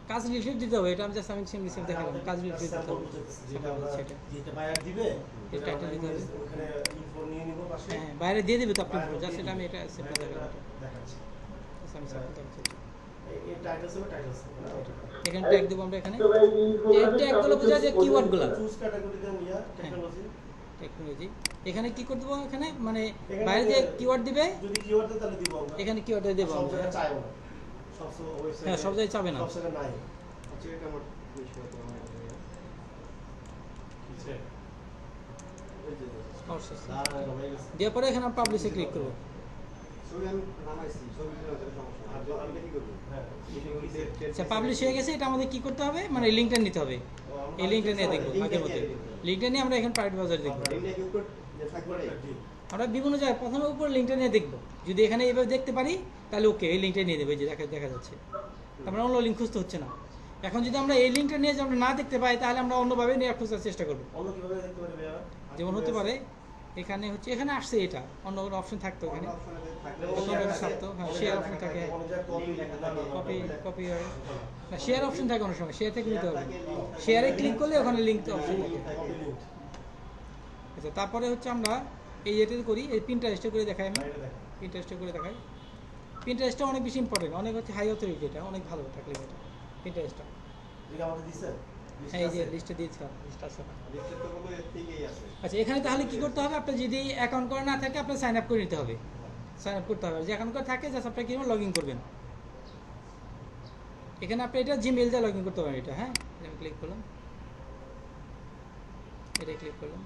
কাজ রিলেটেড দিতে হবে। এটা আমি জাস্ট আমি সেম রিসিভ দেখালাম, কাজ রিলেটেড দিতে হবে। যেটা আমরা সেটা যেটা বায়ার দিবে এই টাইটেল দিতে হবে। ওখানে ইনফো নিয়ে নিব পাশে। হ্যাঁ, বাইরে দিয়ে দিবে তো আপনি, বাইরে জাস্ট দিয়ে এটা আমি দিবে। এটা সেট করে বাইরে দেখালাম। দেখাচ্ছি। আমি সেট করে দেখাচ্ছি। এই টাইটেলস হবে টাইটেলস। এখানে ট্যাগ দেবো আমরা, এখানে তো ভাই এই ট্যাগগুলো বোঝা যায় কিওয়ার্ডগুলো, চুজ ক্যাটাগরি দেন ইয়া টেকনোলজি। টেকনোলজি। এখানে কি করে দেবো, এখানে মানে এখানে বাইরে যে কিওয়ার্ড দিবে যদি কিওয়ার্ড দেন তাহলে দিব আমরা। এখানে কিওয়ার্ড দেবো সব আমরা। জায়গায় চাইও না। সব ওয়েবসাইট হ্যাঁ, সব জায়গায় চাবে না। সব জায়গায় নাই। আচ্ছা এটা আমার বিষয় তো আমার কিছে এই যে অবশ্যই। দাঁড়া হয়ে গেছে। দেওয়ার পরে এখানে পাবলিশে ক্লিক করবো। ছবি আমি নামাইছি, ছবি দিলে ওদের সমস্যা নাই। আর আমি কি করব? হ্যাঁ আচ্ছা, পাবলিশ হয়ে গেছে, এটা আমাদের কি করতে হবে, মানে লিঙ্কটা নিতে হবে। এই লিঙ্কটা নিয়ে দেখবো আগের মতো। লিঙ্কটা নিয়ে আমরা এখানে প্রাইভেট বাজার দেখবো। লিঙ্কটা কি উপর যে থাকবে রে? আমরা বিভিন্ন জায়গায় প্রথমে উপর লিঙ্কটা নিয়ে দেখবো, যদি এখানে এইভাবে দেখতে পারি তাহলে ওকে, এই লিঙ্কটা নিয়ে দেবে, যে দেখা যাচ্ছে। আমরা অন্য লিঙ্ক খুঁজতে হচ্ছে না। এখন যদি আমরা এই লিঙ্কটা নিয়ে যে আমরা না দেখতে পাই, তাহলে আমরা অন্যভাবে নিয়ে খোঁজার চেষ্টা করবো। অন্য কিভাবে দেখতে পারি ভাইয়া? যেমন হতে পারে এখানে হচ্ছে, এখানে আসছে এটা, অন্য কোনো অপশন থাকতো এখানে, অপশনে থাকলে থাকতো। হ্যাঁ, শেয়ার অপশন থাকে, কপি কপি হয় না, শেয়ার অপশন থাকে অনেক সময়, শেয়ার থেকে নিতে হবে। শেয়ারে ক্লিক করলে ওখানে লিঙ্ক অপশন থাকে। আচ্ছা, তারপরে হচ্ছে আমরা এই যেটা করি, এই পিন্টারেস্টে করে দেখাই, আমি পিন্টারেস্টে করে দেখাই। পিন্টারেস্টটা অনেক বেশি ইম্পর্টেন্ট, অনেক হচ্ছে হাই অথরিটি, এটা অনেক ভালো থাকলে এটা পিন্টারেস্টটা। এটা আমাদের দিছেন? হ্যাঁ, এই যে লিস্টে দিয়েছিলাম, লিস্ট আছে। লিস্টে তো বলে ঠিকই আছে। আচ্ছা, এখানে তাহলে কি করতে হবে, আপনার যদি অ্যাকাউন্ট করা না থাকে আপনার সাইন আপ করে নিতে হবে। সাইন আপ করতে হবে, আর যে অ্যাকাউন্ট করা থাকে জাস্ট আপনার কি লগ ইন করবেন। এখানে আপনি এটা জিমেল দিয়ে লগ ইন করতে পারেন এটা। হ্যাঁ, আমি ক্লিক করলাম, এটা ক্লিক করলাম।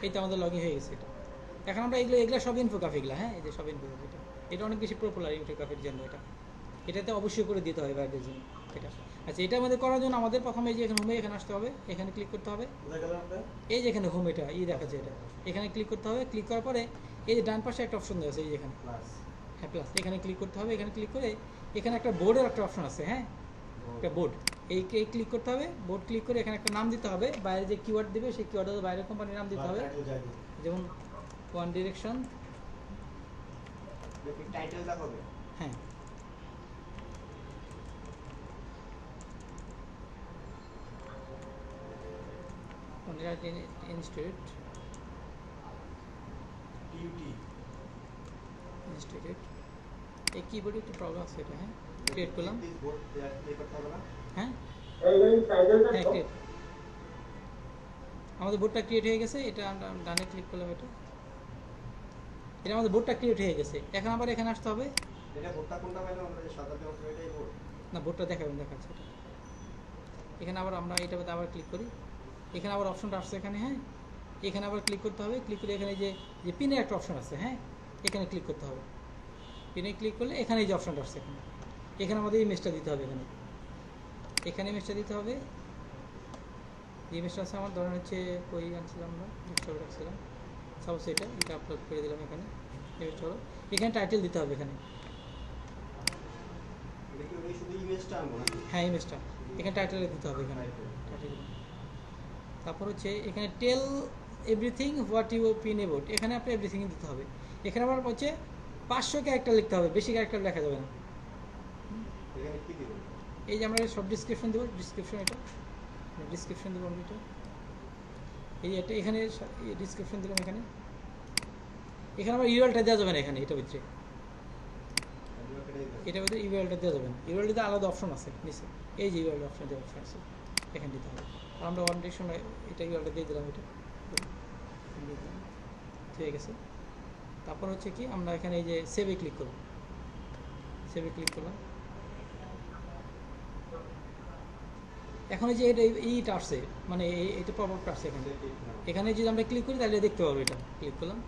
এই তো আমাদের লগ ইন হয়ে গেছে এটা। এখন আমরা এগুলো সব ইনফোগ্রাফিকগুলো, হ্যাঁ, এই যে সব ইনফোগ্রাফিক, এটা অনেক বেশি পপুলার ইনফোগ্রাফির জন্য। এটাতে অবশ্যই করে দিতে হবে বাইরের জন্য এটা। আচ্ছা, এটা আমাদের করার জন্য আমাদের প্রথমে এই যে এখানে হোমে এখানে আসতে হবে, এখানে ক্লিক করতে হবে। এই যে এখানে হোম, এটা দেখাচ্ছে, এটা এখানে ক্লিক করতে হবে। ক্লিক করার পরে এই যে ডান পাশে একটা অপশন দেওয়া আছে, এই যেখানে হ্যাঁ প্লাস, এখানে ক্লিক করতে হবে। এখানে ক্লিক করে এখানে একটা বোর্ডের একটা অপশন আছে, হ্যাঁ, একটা বোর্ড, এই ক্লিক করতে হবে। বোর্ড ক্লিক করে এখানে একটা নাম দিতে হবে, বাইরে যে কিওয়ার্ড দেবে সেই কিওয়ার্ডের বাইরের কোম্পানির নাম দিতে হবে। যেমন ওয়ান ডিরেকশন এটা কি টাইটেল দেখাবে? হ্যাঁ ইনস্টিটিউট ইনস্টিটিউট এই কিবোর্ডে একটু প্রবলেম আছে এটা। হ্যাঁ ক্রিয়েট করলাম। প্লিজ বোর্ড প্লে করতে হবে না? হ্যাঁ এইখানে টাইটেলটা হ্যাঁ ক্রিয়েট, আমাদের বোর্ডটা ক্রিয়েট হয়ে গেছে। এটা আমরা ডানে ক্লিক করলাম, এটা আমাদের বোর্ডটা ক্রিয়েট হয়ে গেছে। এখন আবার এখানে আসতে হবে। এটা বোর্ডটা কোনটা পাইলাম আমরা, যে সাদা দেওয়া এটাই বোর্ড? না বোর্ডটা দেখাচ্ছে এটা। এখানে আবার আমরা এটাতে আবার ক্লিক করি, এখানে আবার অপশনটা আসছে এখানে। হ্যাঁ এখানে আবার ক্লিক করতে হবে। ক্লিক করে এখানে যে পিনের একটা অপশন আছে, হ্যাঁ এখানে ক্লিক করতে হবে। পিনে ক্লিক করলে এখানে এই যে অপশনটা আসছে এখানে, এখানে আমাদের ইমেজটা দিতে হবে। এখানে ইমেজটা দিতে হবে। ইমেজটা আছে আমার ধরেন হচ্ছে কই আনছিলাম আমরা, ডেস্কটপে রাখছিলাম, সাপোজ এটা আপলোড করে দিলাম এখানে। ইমেজটা হলো এখানে টাইটেল দিতে হবে এখানে। এটা কি ওই শুধু ইমেজটা আনবো নাকি? হ্যাঁ ইমেজটা এখানে টাইটেলে দিতে হবে এখানে টাইটেল। তারপর হচ্ছে এখানে tell everything what you pin about, এখানে আপনি এভরিথিং দিতে হবে। এখানে আবার হচ্ছে 500 ক্যারেক্টার লিখতে হবে, বেশি ক্যারেক্টার লেখা যাবে না। এখানে কি দিব? এই যে আমরা সব ডিসক্রিপশন দেবো, ডিসক্রিপশন এটা ডিসক্রিপশন দেবো আমরা এটা এখানে ডিসক্রিপশন দিলাম এখানে। এখানে আবার ইউআরএলটা দেওয়া যাবে না এখানে, এটার ভিতরে ইউআরএলটা দেওয়া যাবে না। ইউআরএলটা আলাদা অপশন আছে নিচে, এই যে ইউআরএল অপশন দেওয়া অপশন আছে এখানে দিতে হবে। আর আমরা ওয়ান ডিরেকশন এটা ইউআরএলটা দিয়ে দিলাম, এটা দিয়ে দিলাম, ঠিক আছে। তারপর হচ্ছে কি আমরা এখানে এই যে সেভে ক্লিক করব, সেভে ক্লিক করলাম। এখন এই যে এইটা আসছে, মানে এইটা পপআপটা আসছে এখানে। এখানে যদি আমরা ক্লিক করি তাহলে দেখতে পাবো। এটা ক্লিক করলাম,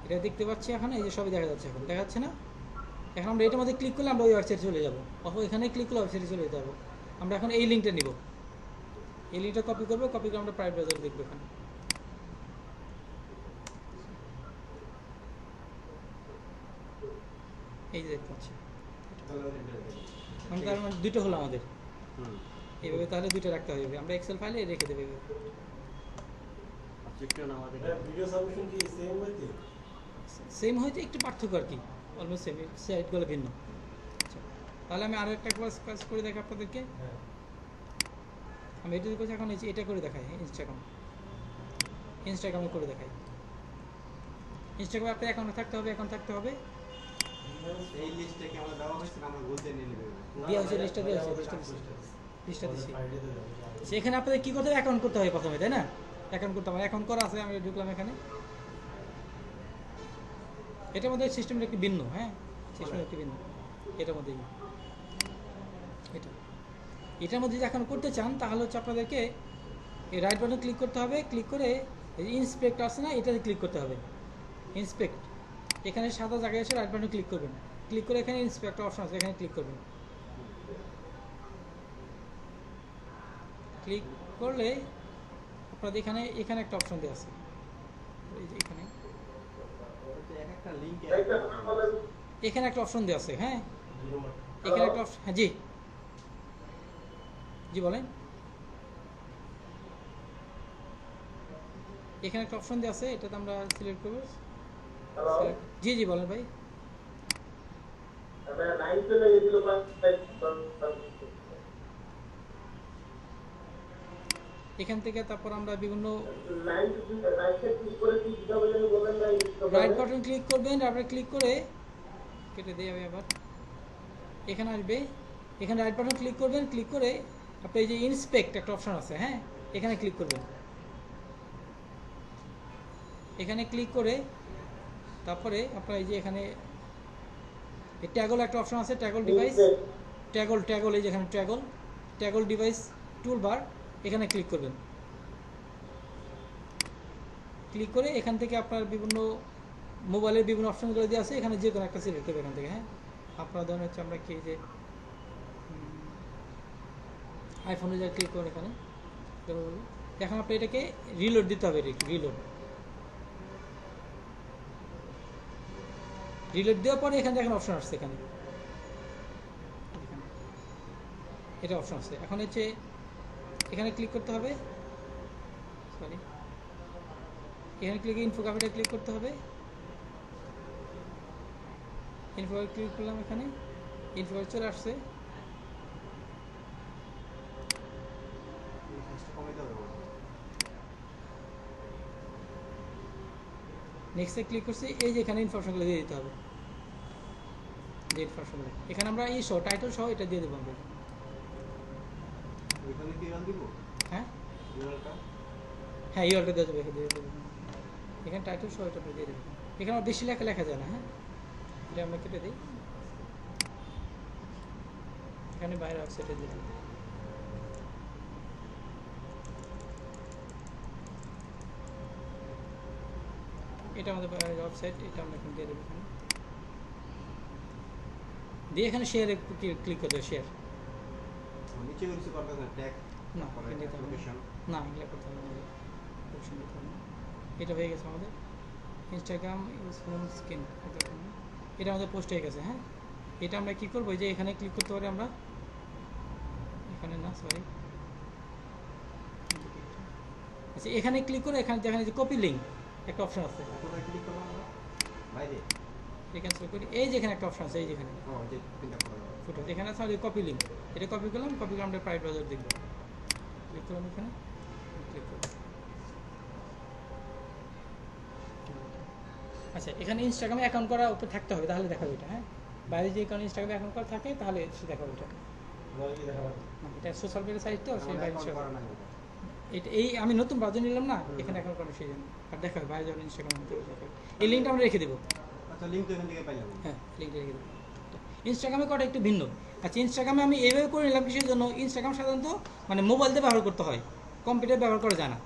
এটা দেখতে পাচ্ছি এখন। এই যে সবই দেখা যাচ্ছে, এখন দেখা যাচ্ছে না? এখন আমরা এটার মধ্যে ক্লিক করলে আমরা ওই ওয়েবসাইটে চলে যাবো, অথবা এখানে ক্লিক করলে ওয়েবসাইটে চলে যেতে পারবো। আমরা এখন এই লিঙ্কটা নিব, এই লিঙ্কটা কপি করবো, কপি করে আমরা প্রাইভেট ব্রাউজারে দেখবো এখানে। এই যে দেখতে পাচ্ছি, তার মানে দুটো হলো আমাদের। এইভাবে তাহলে দুটো রাখতে হবে, আমরা এক্সেল ফাইলে রেখে দেবো। ভিডিও সাবমিশন কি সেম হইতে? সেম হয়েছে, একটু পার্থক্য আর কি, অলমোস্ট সেম, সাইটগুলো ভিন্ন। আচ্ছা তাহলে আমি আরও একটা কাজ করে দেখাই আপনাদেরকে। হ্যাঁ আমি এটা করছি এখন, এটা করে দেখাই। ইনস্টাগ্রামে করে দেখাই। ইনস্টাগ্রামে আপনার অ্যাকাউন্ট থাকতে হবে, এই লিস্টে কি আমরা দেওয়া হয়েছে না আমরা বলতে নিয়ে নেব? দেওয়া হয়েছে, লিস্টটা দিচ্ছি। সেখানে আপনাদের কী করতে হবে, অ্যাকাউন্ট করতে হবে প্রথমে, তাই না? অ্যাকাউন্ট করতে হবে, অ্যাকাউন্ট করা আছে, আমি ঢুকলাম এখানে। এটার মধ্যে সিস্টেমটা একটু ভিন্ন, হ্যাঁ সিস্টেম একটু ভিন্ন এটার মধ্যেই। এটার মধ্যে যদি এখন করতে চান তাহলে হচ্ছে আপনাদেরকে এই রাইট বাটন ক্লিক করতে হবে। ক্লিক করে এই ইন্সপেক্ট আছে না, এটাতে ক্লিক করতে হবে। ইন্সপেক্ট এখানে সাদা জায়গায় এসে রাইট বাটন ক্লিক করবেন। ক্লিক করে এখানে ইন্সপেক্ট অপশন আছে, এখানে ক্লিক করবেন। ক্লিক করলে আপনাদের এখানে একটা অপশন দেওয়া আছে, এই যে এখানে একটা লিংক এখানে একটা অপশন দেওয়া আছে। হ্যাঁ এখানে একটা অপশন, হ্যাঁ জি জি বলেন। এখানে একটা অপশন দেওয়া আছে, এটাতে আমরা সিলেক্ট করব। জি জি বলেন ভাই। এখান থেকে তারপর আমরা বিভিন্ন রাইট বাটন ক্লিক করবেন। তারপরে ক্লিক করে কেটে দিয়ে আমি আবার এখানে আসবে। এখানে রাইট বাটন ক্লিক করবেন। ক্লিক করে আপনি এই যে ইন্সপেক্ট একটা অপশন আছে, হ্যাঁ এখানে ক্লিক করবেন। এখানে ক্লিক করে তারপরে আপনার এই যে এখানে ট্যাগল একটা অপশন আছে, ট্যাগল ডিভাইস, ট্যাগল এই যেখানে ট্যাগল ডিভাইস টুলবার, এখানে ক্লিক করবেন। ক্লিক করে এখান থেকে আপনার বিভিন্ন মোবাইলের বিভিন্ন অপশনগুলো দেওয়া আছে, এখানে যে কোনো একটা সিলেক্ট করবে এখান থেকে। হ্যাঁ আপনার ধরুন হচ্ছে আমরা কি যে আইফোনে যা ক্লিক করুন এখানে। এখন আপনি এটাকে রিলোড দিতে হবে, রিলোড দেওয়ার পরে এখানে দেখেন অপশন আসছে, এখানে এটা অপশন আসছে। এখন হচ্ছে এখানে ক্লিক করতে হবে, সরি এখানে ক্লিক ইনফোগ্রাফিটা ক্লিক করতে হবে। ইনফো ক্লিক করলাম, এখানে ইনফো চলে আসছে। এই জিনিসটা কমাইতে হবে আমার। নেক্সটে ক্লিক করছি, এই যে এখানে ইনফরমেশনগুলো দিয়ে দিতে হবে, যে ইনফরমেশনগুলো এখানে আমরা এই সহ টাইটেল সহ এটা দিয়ে দেবো আমরা। ওইখানে কি রান দিব? হ্যাঁ ইউআরএলটা? হ্যাঁ, ইউআরটা দিয়ে দেবো, এখানে দিয়ে দেবো, এখানে টাইটেল সহ এটা আমরা দিয়ে দেবো। এখানে আর বেশি লেখা লেখা যায় না। হ্যাঁ, এটা আমরা কেটে দিই, এখানে বাইরে ওয়েবসাইটে দিয়ে দেবো। এটা আমাদের ওয়েবসাইট, এটা আমরা এখানে দিয়ে দেবো। এখানে দিয়ে এখানে শেয়ারে ক্লিক করতে হবে, শেয়ার। নিচে কিছু করতে না, ট্যাগ না, পরে এখানে দিতে হবে না। লোকেশন। না, এগুলো করতে হবে না, অপশন দিতে হবে না। এটা হয়ে গেছে আমাদের ইনস্টাগ্রাম ইউজ হোম স্ক্রিন, এটা আমাদের পোস্ট হয়ে গেছে। হ্যাঁ, এটা আমরা কী করবো, যে এখানে ক্লিক করতে পারি আমরা, এখানে না সরি, আচ্ছা এখানে ক্লিক করে এখানে যেখানে যে কপি লিঙ্ক একটা অপশন আছে, কোথায় ক্লিক করব আমরা? বাইরে? এটা ক্যান্সেল করি, এই যেখানে একটা অপশন আছে, এই যেখানে ও, যে পিনটা করা হবে। ফুটো, এখানে আছে আমাদের কপি লিঙ্ক, এটা কপি করলাম, কপি করে আমরা প্রাইভেট ব্রাউজার দেখব, ক্লিক করলাম এখানে, ক্লিক করলাম। আচ্ছা, এখানে ইনস্টাগ্রামে অ্যাকাউন্ট করা উপরে থাকতে হবে, তাহলে দেখাবে এটা। হ্যাঁ, বাইরে যে কারণে ইনস্টাগ্রামে অ্যাকাউন্ট করা থাকে তাহলে সে দেখাবে এটা। নয় কি দেখাবেন? না, এটা সোশ্যাল মিডিয়া সাইট তো, সেই আমার বাইরে account করা নাই ওটা। এটা এই আমি নতুন ব্রাউজার নিলাম না, এখানে অ্যাকাউন্ট করা সেই জন্য আর দেখাবে বাইরে যখন ইনস্টাগ্রাম দেখাবে। এই লিঙ্কটা আমরা রেখে দেবো। আচ্ছা, লিংক তো এখান থেকে পাইলাম। হ্যাঁ, লিঙ্কটা রেখে দেবো। ইনস্টাগ্রামে করা একটু ভিন্ন। আচ্ছা, ইনস্টাগ্রামে আমি এইভাবে করে নিলাম কিসের জন্য, ইনস্টাগ্রাম সাধারণত মানে মোবাইল দিয়ে ব্যবহার করতে হয়, কম্পিউটার ব্যবহার করা যায় না।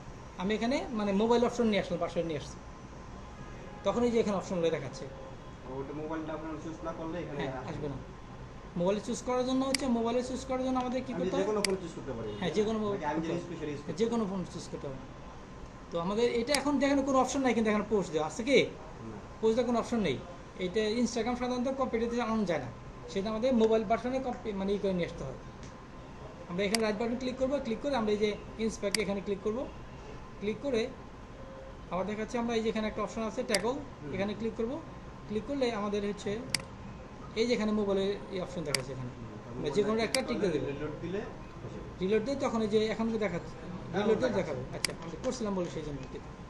আমি এখানে মানে মোবাইল অপশন নিয়ে আসলাম, পাশে নিয়ে আসছি, তখন এই যে এখানে অপশনগুলো দেখাচ্ছে। ওটা মোবাইলটা আপনারা চুজ না করলে এখানে হ্যাঁ, আসবে না। মোবাইলে চুজ করার জন্য হচ্ছে, মোবাইলে চুজ করার জন্য আমাদের কী আমি করতে যে হবে, কোনো ফোন চুজ করতে পারি। হ্যাঁ, যে কোনো নাকি আমি যে স্পেশাল ইউজ যে কোনো ফোন চুজ করতে হবে। তো আমাদের এটা এখন দেখেন কোনো অপশন নাই, কিন্তু এখানে পোস্ট দেওয়া আছে কি, পোস্ট দেওয়ার কোনো অপশন নেই। এটা ইনস্টাগ্রাম সাধারণত কম্পিউটারে চালানো যায় না, সেটা আমাদের মোবাইল ভার্সনে মানে ই করে নিয়ে আসতে হয়। আমরা এখানে রাইট বাটন ক্লিক করবো, ক্লিক করে আমরা এই যে ইন্সপেক্ট এখানে ক্লিক করব, ক্লিক করে আবার দেখাচ্ছে আমরা এই যে এখানে একটা অপশন আছে ট্যাগল, এখানে ক্লিক করব, ক্লিক করলে আমাদের হচ্ছে এই যে এখানে মোবাইলের এই অপশন দেখাচ্ছে, এখানে আমরা যে কোনো একটা টিক দিয়ে দেবো, লোড দিলে রিলোড দিয়ে তখন এই যে এখন যে দেখাচ্ছে রিলোড দিয়ে দেখাবে। আচ্ছা, আমরা করছিলাম বলে সেই জন্য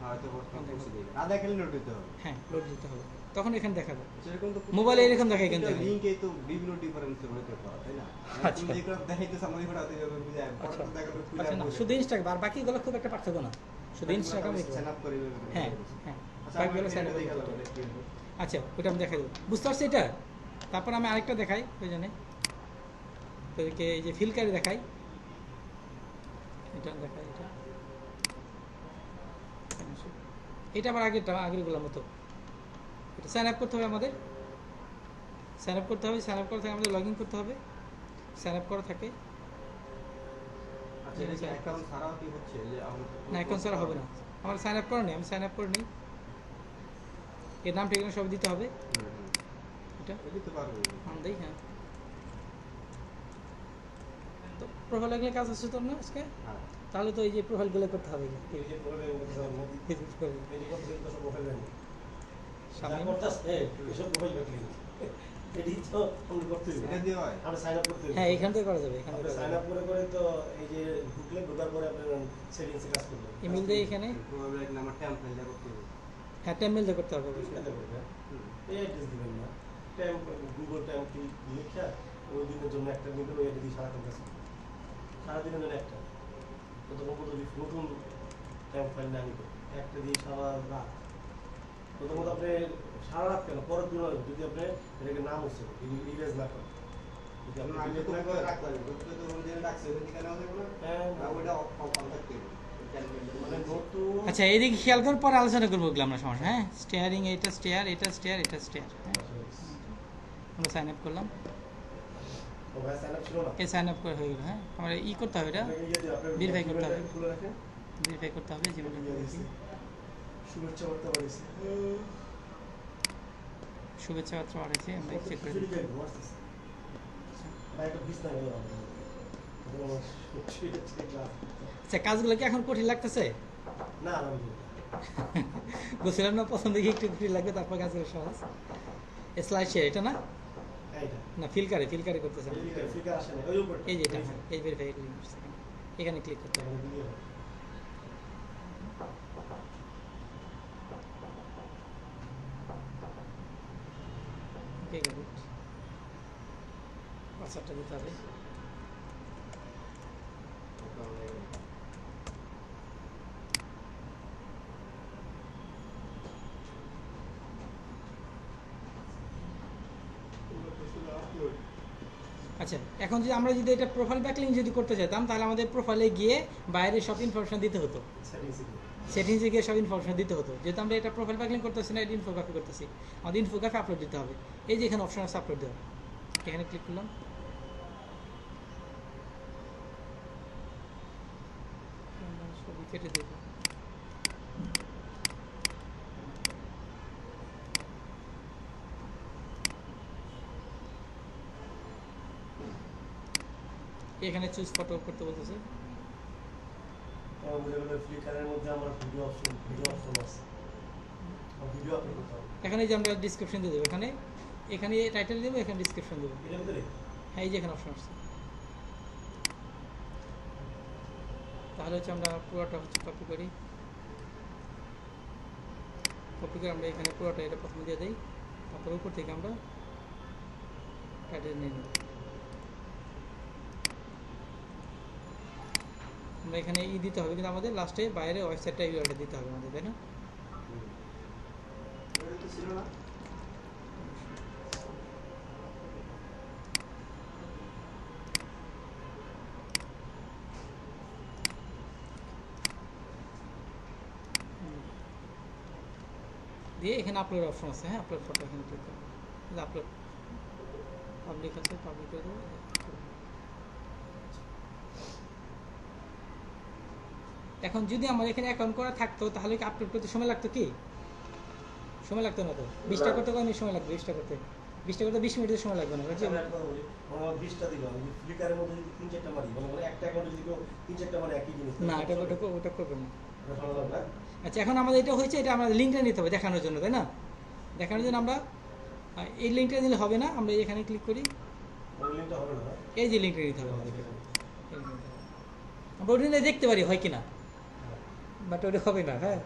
হয়তো বর্তমান পৌঁছে দিবে। না দেখলে লোড দিতে হবে। হ্যাঁ, লোড দিতে হবে, তখন এখানে দেখাবে। সেরকম তো মোবাইলে এরকম দেখায় কিন্তু লিংকে তো বিভিন্ন ডিফারেন্স হতে পারে, তাই না? আচ্ছা। তুমি যেগুলো দেখাইতেছ আমাদের ঘোড়া দিয়ে বুঝায় পরে আচ্ছা তো দেখাবে খুলে আচ্ছা, না শুধু ইনস্টাগ্রাম, আর বাকিগুলো খুব একটা পার্থক্য না, শুধু ইনস্টাগ্রাম। সেট আপ করে হ্যাঁ হ্যাঁ, আচ্ছা, বাকিগুলো আমি sign up দেখা করতে যাবে হবে। কি হবে। আচ্ছা, ওটা আমি দেখাই দেবো, বুঝতে পারছি এটা। তারপর আমি আরেকটা দেখাই, ওই জন্যে তোদেরকে এই যে ফিলকারি দেখাই, এটা দেখাই, এটা আবার আগেরগুলোর মতো। এটা সাইন আপ করতে হবে আমাদের, সাইন আপ করতে হবে, সাইন আপ করা থাকে আমাদের লগ ইন করতে হবে, সাইন আপ করা থাকে। আচ্ছা, এটা কি অ্যাকাউন্ট ছাড়াও কি হচ্ছে যে আমরা না, অ্যাকাউন্ট ছাড়া হবে না, আমার সাইন আপ করা নেই, আমি সাইন আপ করে নিই। এর নাম ঠিকানা সব দিতে হবে, এটা দিতে পারবো। আমি দিই। হ্যাঁ, তো প্রোফাইল লাগলে কাজ আছে তোর না আজকে, হ্যাঁ, তাহলে তো এই যে প্রোফাইলগুলো করতে হবে। এই যে প্রোফাইল এই যে কত সব প্রোফাইল নেই। সামনে এসব প্রোফাইল রাখলি এটি তো আমরা করতে হবে। এটা দিয়ে হয়। আমরা সাইন আপ করতে হবে। হ্যাঁ, এখান থেকে করা যাবে, এখান থেকে সাইন আপ করে তো এই যে ঢুকলে ঢোকার পরে আপনার সেটিংসে কাজ করবেন। ইমেল দিয়ে এখানে, প্রবাবলি এক নাম্বার ট্যাম্প ফাইলটা করতে হবে। হ্যাঁ, টেমেল দিয়ে করতে হবে অবশ্যই। এটা করবেন। এই অ্যাড্রেস দিবেন না। ট্যাম্প গুগল ট্যাম্প কি লিখা ওই দিনের জন্য একটা নিবেন, ওই এটা দিয়ে সারাদিন কাজ করবেন। সারাদিনের জন্য একটা। প্রথম নতুন ট্যাম্প ফাইল না নিবেন, একটা দিয়ে সারা রাত। প্রথমত আপনি সারা রাত কেন, পরের দিন যদি আপনি এটাকে নাম হচ্ছে ইরেজ না করেন, যদি আপনি আমি delete তো না করে করেন, রাখতে হবে। তো তো ওই দিন রাখছে ওই ঠিকানা হবে না। হ্যাঁ, না ওটা অফ থাকতে হবে। মানে নতুন আচ্ছা, এদিকে খেয়াল করে পরে আলোচনা করবো ওগুলো আমরা সমস্যা। হ্যাঁ, স্টেয়ারিং, এটা স্টেয়ার, এটা স্টেয়ার, এটা স্টেয়ার। হ্যাঁ, আমরা সাইন আপ করলাম, মোবাইল সাইন আপ ছিল না। এই সাইন আপ করে হয়ে গেলো। হ্যাঁ, আমরা ই করতে হবে, এটা verify করতে হবে। খুলে রাখেন। ভেরিফাই করতে হবে যে শুভেচ্ছা বার্তা বাড়িয়েছে। শুভেচ্ছা পাত্র পাঠাইছে, আমরা চেক করে দিই। আচ্ছা, কাজগুলো কি এখন কঠিন লাগতেছে? না বুঝছিলাম না, প্রথম দিকে একটু কঠিন লাগবে, তারপর কাজগুলো সহজ। স্লাইড শেয়ার এটা না, এইটা না ফিলকারে করতেছেন, ফিগার আসে না ওই উপরটা এই যে এটা, হ্যাঁ, এই ভেরিফাই এখানে ক্লিক করতে হবে। ওকে গুড, পাসওয়ার্ডটা দিতে হবে। আচ্ছা, এখন যদি আমরা যদি এটা প্রোফাইল ব্যাকলিং যদি করতে চাইতাম, তাহলে আমাদের প্রোফাইলে গিয়ে বাইরে সব ইনফরমেশন দিতে হতো, সেটিংসে গিয়ে সব ইনফরমেশন দিতে হতো। যেহেতু আমরা এটা প্রোফাইল ব্যাকলিং করতেছি না, এটা ইনফোগ্রাফি করতেছি, আমাদের ইনফোগ্রাফি আপলোড দিতে হবে। এই যে এখানে অপশন আছে আপলোড দেওয়া, এখানে ক্লিক করলাম। ছবি কেটে দেবো, এখানে চুজ ফটো করতে বলতেছে। ফ্লিকারের মধ্যে আমার ভিডিও অপশন আছে, ভিডিও আপলোড করতে হবে। এখানে যে আমরা ডিসক্রিপশন দিয়ে দেবো, এখানে টাইটেল দেবো, এখানে ডিসক্রিপশন দেবো। এটার ভিতরে হ্যাঁ, এই যে এখানে অপশন আসছে। তাহলে হচ্ছে আমরা পুরোটা হচ্ছে কপি করে আমরা এখানে পুরোটা এটা প্রথমে দিয়ে দিই, তারপর উপর থেকে আমরা টাইটেল নিয়ে নেব। আমরা এখানে দিতে হবে, কিন্তু আমাদের লাস্টে বাইরে ওয়েবসাইটটা ইউআরএল দিতে হবে আমাদের, তাই না? ছিল না দিয়ে এখানে আপলোড অপশন আছে, হ্যাঁ, আপলোড ফটো এখানে ক্লিক করুন, আপলোড পাবলিক আছে, পাবলিক করে দেবো। এখন যদি আমার এখানে অ্যাকাউন্ট করা থাকতো, তাহলে কি আপলোড করতে সময় লাগতো? কি সময় লাগতো না তো? 20টা করতে কত সময় লাগবে? 20টা করতে 20 মিনিটের সময় লাগবে না, বুঝছো? আমি একটা কথা বলি, আমার 20টা দিল, আমি ফ্লিকারের মধ্যে যদি 3-4টা মারি, মানে একটা অ্যাকাউন্টে যদি কেউ 3-4টা মারে একই জিনিস, না, ওটা করবে না। এটা ভালো লাগবে না? আচ্ছা, এখন আমাদের এটা হয়েছে, এটা আমাদের লিঙ্কটা নিতে হবে দেখানোর জন্য, তাই না? দেখানোর জন্য আমরা এই লিঙ্কটা নিলে হবে না, আমরা এখানে ক্লিক করি, ওই লিঙ্কটা হবে না। এই যে লিঙ্কটা নিতে হবে আমাদেরকে। আমরা ওটা নিয়ে দেখতে পারি হয় কিনা, বাট ওটা হবে না। হ্যাঁ,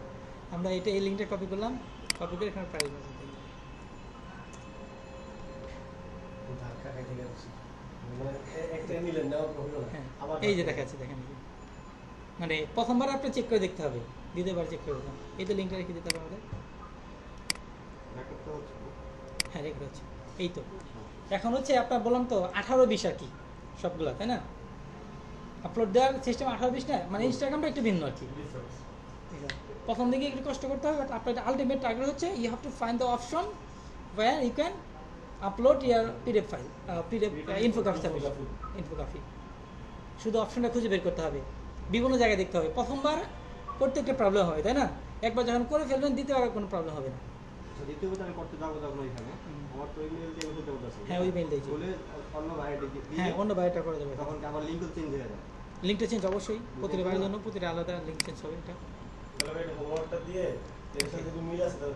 আমরা এই লিঙ্কটা কপি করলাম, কপি করে এখানে প্রাইস আছে ধাক্কা খাইতে গেছে, মানে একটা নিলেন না, হলো না। হ্যাঁ, আবার এই যে দেখাচ্ছে, দেখেন, মানে প্রথমবার আপনি চেক করে দেখতে হবে, দ্বিতীয়বার চেক করে দিলাম। এই তো লিঙ্কটা রেখে দিতে হবে আমাদের। রেকর্ডটা হচ্ছে হ্যাঁ, রেখে হচ্ছে, এই তো। এখন হচ্ছে আপনার বললাম তো 18-20 আর কি সবগুলো, তাই না? আপলোড দেওয়ার সিস্টেম 18-20 না, মানে ইনস্টাগ্রামটা একটু ভিন্ন আর কি। ডিফারেন্স। প্রথম দিকে একটু কষ্ট করতে হবে, বাট আপনার আলটিমেট টার্গেট হচ্ছে you have to find the option where you can upload your PDF file, PDF infography. শুধু অপশনটা খুঁজে বের করতে হবে, বিভিন্ন জায়গায় দেখতে হবে। প্রথমবার করতে একটা প্রবলেম হবে, তাই না? একবার যখন করে ফেলবেন, দ্বিতীয়বার কোনো প্রবলেম হবে না। দ্বিতীয় কথা আমি করতে যাবো যখন ওইখানে আমার তো ইমেল দিয়ে বলতে বলতেছে, হ্যাঁ, ওই মেইল দিয়েছি। বলে অন্য বাইরে হ্যাঁ, অন্য বাইরেটা করা যাবে। তখন কি আমার লিঙ্ক চেঞ্জ হয়ে যায়? লিঙ্কটা চেঞ্জ অবশ্যই, প্রতিটা বাইরের জন্য প্রতিটা আলাদা লিঙ্ক চেঞ্জ হবে। এটা তাহলে এটা হোমওয়ার্কটা দিয়ে এর সাথে যদি মিল আছে তাহলে